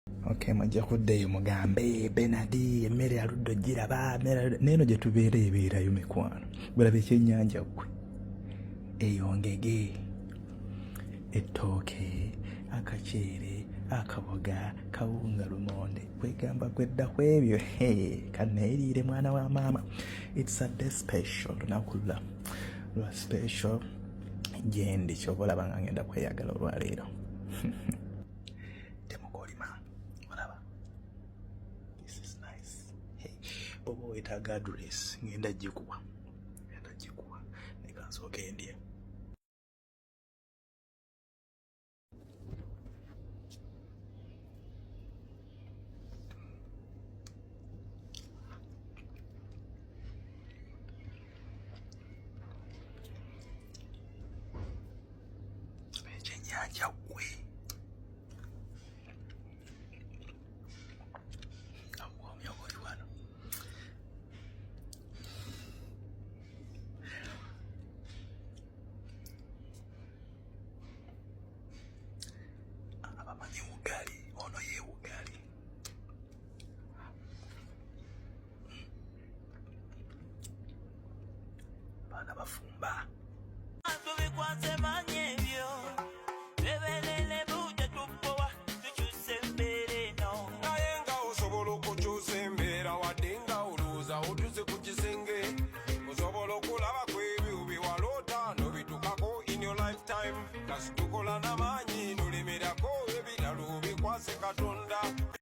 Okay, mwajja kuddeyo mugambe Benadi emmere ya luddo giraba neeno gye tubeera ebeerayo mikwano bulaba ekyennyanja ggwe eyo ngege ettooke akaceere akaboga kawunga lumonde kwegamba kwedda kwebyo kanneeriire mwana wa maama. It's a day special lunaku lwa special gyendi kyoba olaba nga ngenda kweyagala olwaleero. Bobo wetaaga address ngenda gikuwa nekansooka endya. Ekyennyanja ggwe bana bafumba nayenga osobola okukyusa embeera wadde nga olowooza otuuse ku kisenge osobola okulaba ku ebyo bye waloota n'obitukako in your lifetime kasi tukola n'amaanyi nolemerako ebiralo bikwase Katonda.